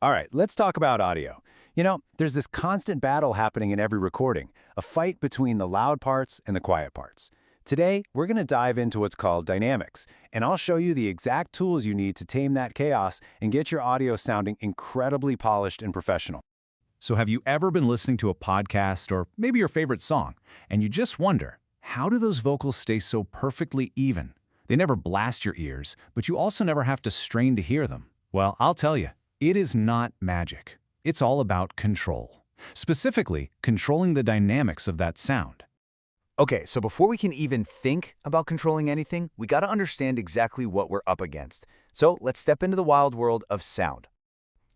All right, let's talk about audio. There's this constant battle happening in every recording, a fight between the loud parts and the quiet parts. Today, we're going to dive into what's called dynamics, and I'll show you the exact tools you need to tame that chaos and get your audio sounding incredibly polished and professional. So have you ever been listening to a podcast or maybe your favorite song, and you just wonder, how do those vocals stay so perfectly even? They never blast your ears, but you also never have to strain to hear them. Well, I'll tell you, it is not magic. It's all about control. Specifically, controlling the dynamics of that sound. Okay, so before we can even think about controlling anything, we gotta understand exactly what we're up against. So let's step into the wild world of sound.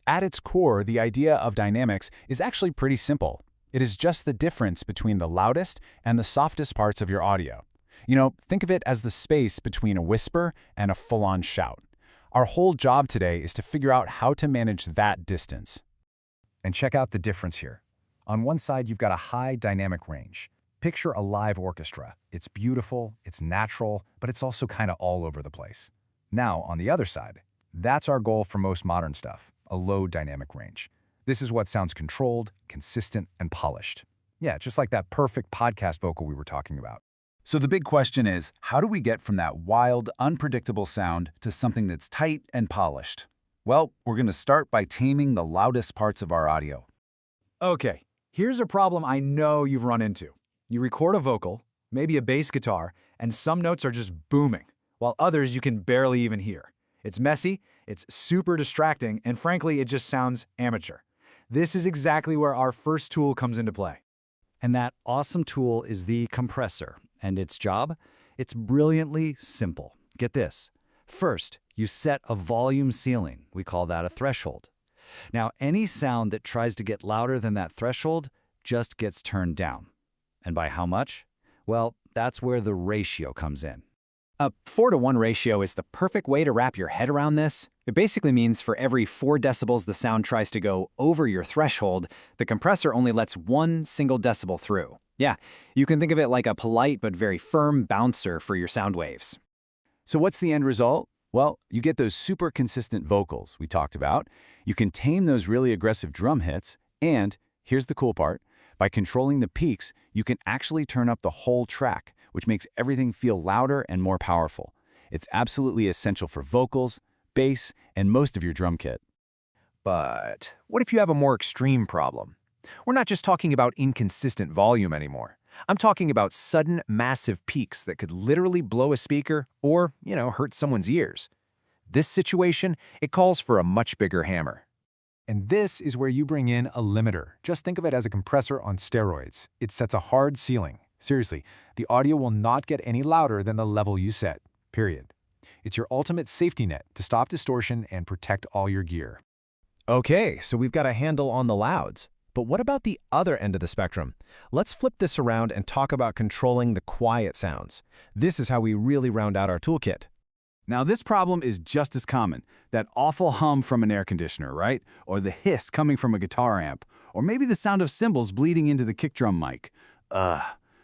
At its core, the idea of dynamics is actually pretty simple. It is just the difference between the loudest and the softest parts of your audio. Think of it as the space between a whisper and a full-on shout. Our whole job today is to figure out how to manage that distance. And check out the difference here. On one side, you've got a high dynamic range. Picture a live orchestra. It's beautiful, it's natural, but it's also kind of all over the place. Now, on the other side, that's our goal for most modern stuff, a low dynamic range. This is what sounds controlled, consistent, and polished. Yeah, just like that perfect podcast vocal we were talking about. So the big question is, how do we get from that wild, unpredictable sound to something that's tight and polished? Well, we're going to start by taming the loudest parts of our audio. Okay, here's a problem I know you've run into. You record a vocal, maybe a bass guitar, and some notes are just booming, while others you can barely even hear. It's messy, it's super distracting, and frankly, it just sounds amateur. This is exactly where our first tool comes into play. And that awesome tool is the compressor. And its job? It's brilliantly simple. Get this. First, you set a volume ceiling. We call that a threshold. Now, any sound that tries to get louder than that threshold just gets turned down. And by how much? Well, that's where the ratio comes in. A 4-to-1 ratio is the perfect way to wrap your head around this. It basically means for every 4 decibels the sound tries to go over your threshold, the compressor only lets 1 single decibel through. Yeah, you can think of it like a polite but very firm bouncer for your sound waves. So what's the end result? Well, you get those super consistent vocals we talked about. You can tame those really aggressive drum hits, and here's the cool part. By controlling the peaks, you can actually turn up the whole track, which makes everything feel louder and more powerful. It's absolutely essential for vocals, bass, and most of your drum kit. But what if you have a more extreme problem? We're not just talking about inconsistent volume anymore. I'm talking about sudden, massive peaks that could literally blow a speaker or, hurt someone's ears. This situation, it calls for a much bigger hammer. And this is where you bring in a limiter. Just think of it as a compressor on steroids. It sets a hard ceiling. Seriously, the audio will not get any louder than the level you set, period. It's your ultimate safety net to stop distortion and protect all your gear. Okay, so we've got a handle on the louds. But what about the other end of the spectrum? Let's flip this around and talk about controlling the quiet sounds. This is how we really round out our toolkit. Now this problem is just as common. That awful hum from an air conditioner, right? Or the hiss coming from a guitar amp. Or maybe the sound of cymbals bleeding into the kick drum mic.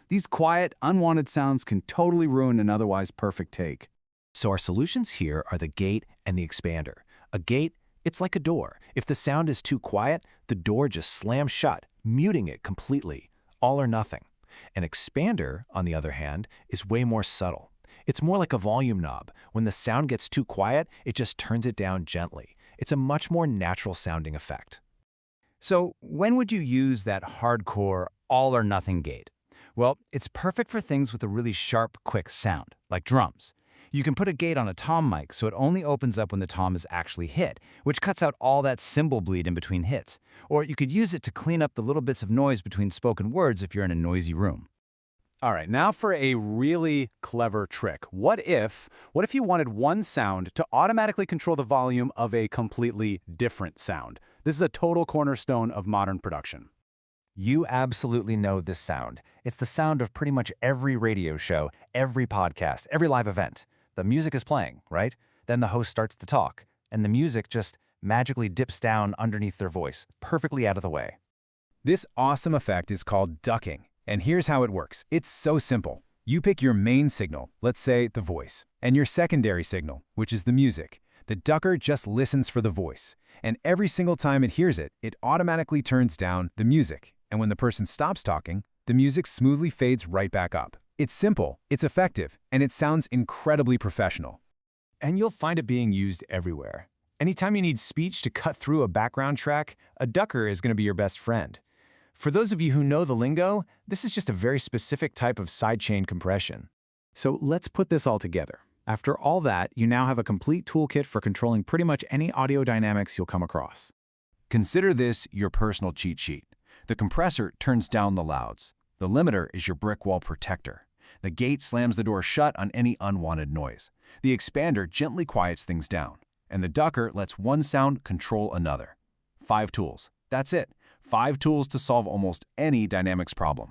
These quiet, unwanted sounds can totally ruin an otherwise perfect take. So our solutions here are the gate and the expander. A gate, it's like a door. If the sound is too quiet, the door just slams shut, muting it completely, all or nothing. An expander, on the other hand, is way more subtle. It's more like a volume knob. When the sound gets too quiet, it just turns it down gently. It's a much more natural sounding effect. So when would you use that hardcore all-or-nothing gate? Well, it's perfect for things with a really sharp, quick sound, like drums. You can put a gate on a tom mic so it only opens up when the tom is actually hit, which cuts out all that cymbal bleed in between hits. Or you could use it to clean up the little bits of noise between spoken words if you're in a noisy room. All right, now for a really clever trick. What if you wanted one sound to automatically control the volume of a completely different sound? This is a total cornerstone of modern production. You absolutely know this sound. It's the sound of pretty much every radio show, every podcast, every live event. The music is playing, right? Then the host starts to talk, and the music just magically dips down underneath their voice, perfectly out of the way. This awesome effect is called ducking. And here's how it works. It's so simple. You pick your main signal, let's say the voice, and your secondary signal, which is the music. The ducker just listens for the voice, and every single time it hears it, it automatically turns down the music. And when the person stops talking, the music smoothly fades right back up. It's simple, it's effective, and it sounds incredibly professional. And you'll find it being used everywhere. Anytime you need speech to cut through a background track, a ducker is going to be your best friend. For those of you who know the lingo, this is just a very specific type of sidechain compression. So let's put this all together. After all that, you now have a complete toolkit for controlling pretty much any audio dynamics you'll come across. Consider this your personal cheat sheet. The compressor turns down the louds. The limiter is your brick wall protector. The gate slams the door shut on any unwanted noise. The expander gently quiets things down. And the ducker lets one sound control another. 5 tools. That's it. 5 tools to solve almost any dynamics problem.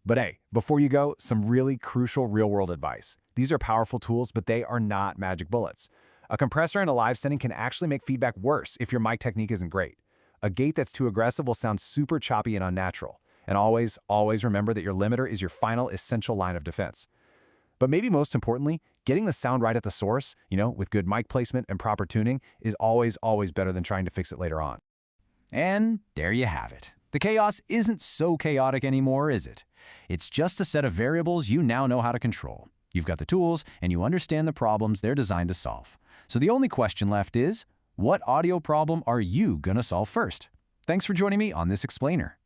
But hey, before you go, some really crucial real-world advice. These are powerful tools, but they are not magic bullets. A compressor in a live setting can actually make feedback worse if your mic technique isn't great. A gate that's too aggressive will sound super choppy and unnatural. And always, always remember that your limiter is your final essential line of defense. But maybe most importantly, getting the sound right at the source, with good mic placement and proper tuning, is always, always better than trying to fix it later on. And there you have it. The chaos isn't so chaotic anymore, is it? It's just a set of variables you now know how to control. You've got the tools, and you understand the problems they're designed to solve. So the only question left is, what audio problem are you gonna solve first? Thanks for joining me on this explainer.